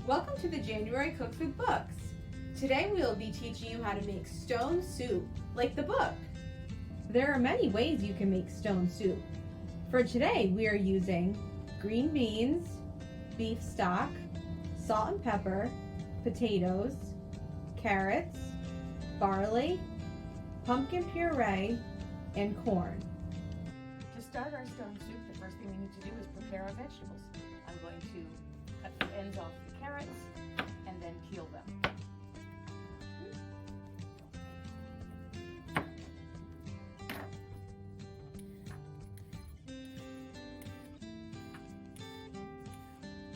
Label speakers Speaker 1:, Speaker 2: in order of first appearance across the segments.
Speaker 1: Welcome to the January Cooked with Books. Today we will be teaching you how to make stone soup, like the book. There are many ways you can make stone soup. For today we are using green beans, beef stock, salt and pepper, potatoes, carrots, barley, pumpkin puree, and corn.
Speaker 2: To start our stone soup, the first thing we need to do is prepare our vegetables. I'm going to cut the ends off the carrots and then peel them.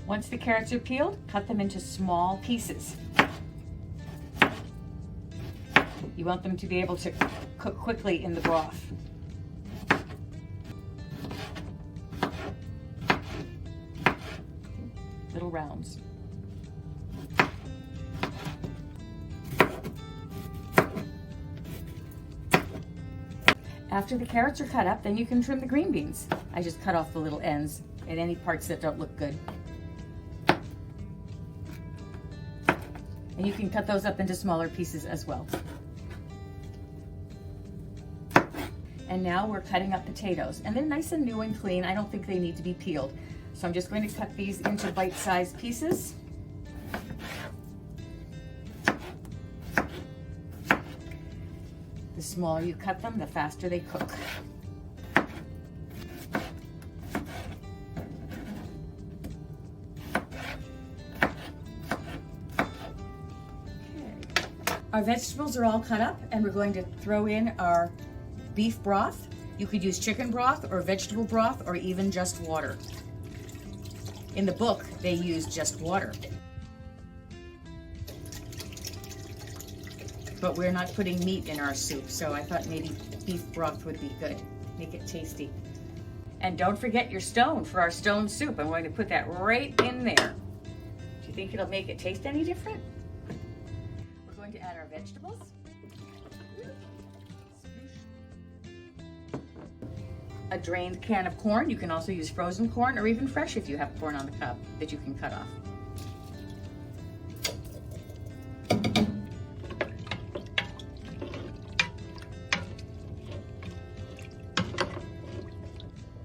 Speaker 2: Once the carrots are peeled, cut them into small pieces. You want them to be able to cook quickly in the broth. Little rounds. After the carrots are cut up, then you can trim the green beans. I just cut off the little ends and any parts that don't look good. And you can cut those up into smaller pieces as well. And now we're cutting up potatoes, and they're nice and new and clean. I don't think they need to be peeled. So I'm just going to cut these into bite-sized pieces. The smaller you cut them, the faster they cook. Our vegetables are all cut up, and we're going to throw in our beef broth. You could use chicken broth or vegetable broth or even just water. In the book, they use just water. But we're not putting meat in our soup, so I thought maybe beef broth would be good. Make it tasty. And don't forget your stone for our stone soup. I'm going to put that right in there. Do you think it'll make it taste any different? We're going to add our vegetables. A drained can of corn. You can also use frozen corn or even fresh if you have corn on the cob that you can cut off.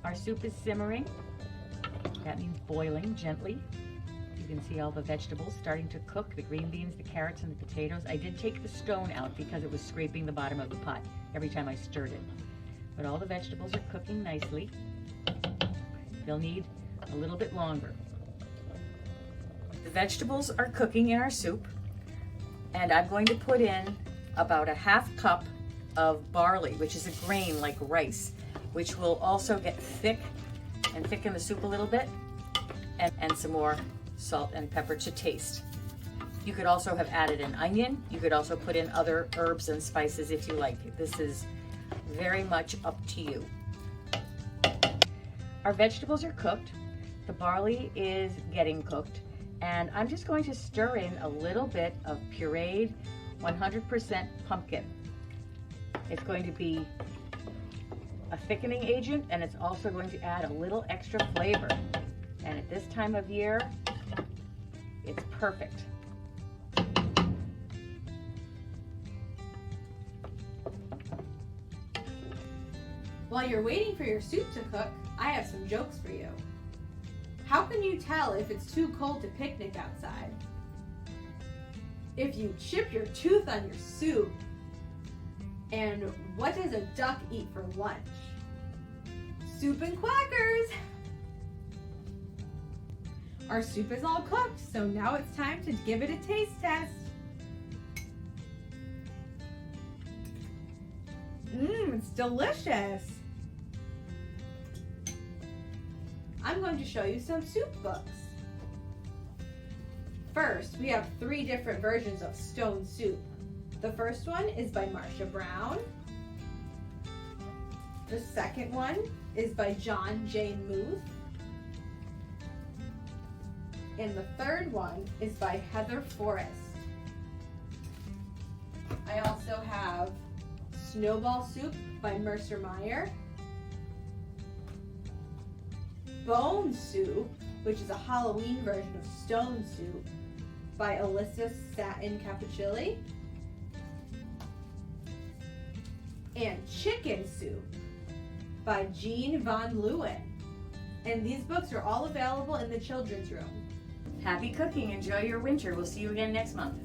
Speaker 2: Our soup is simmering. That means boiling gently. You can see all the vegetables starting to cook, the green beans, the carrots, and the potatoes. I did take the stone out because it was scraping the bottom of the pot every time I stirred it. But all the vegetables are cooking nicely. They'll need a little bit longer. The vegetables are cooking in our soup, and I'm going to put in about a half cup of barley, which is a grain like rice, which will also get thick and thicken the soup a little bit, and some more salt and pepper to taste. You could also have added an onion. You could also put in other herbs and spices if you like. This is very much up to you. Our vegetables are cooked. The barley is getting cooked, and I'm just going to stir in a little bit of pureed 100% pumpkin. It's going to be a thickening agent, and it's also going to add a little extra flavor. And at this time of year, it's perfect.
Speaker 1: While you're waiting for your soup to cook, I have some jokes for you. How can you tell if it's too cold to picnic outside? If you chip your tooth on your soup. And what does a duck eat for lunch? Soup and quackers! Our soup is all cooked, so now it's time to give it a taste test. It's delicious. I'm going to show you some soup books. First, we have 3 different versions of stone soup. The first one is by Marsha Brown. The second one is by John J. Muth. And the third one is by Heather Forrest. I also have Snowball Soup by Mercer Meyer, Bone Soup which is a Halloween version of Stone Soup by Alyssa Satin Cappuccilli. And Chicken Soup by Jean Von Leeuwen. And these books are all available in the children's room.
Speaker 2: Happy cooking. Enjoy your winter. We'll see you again next month.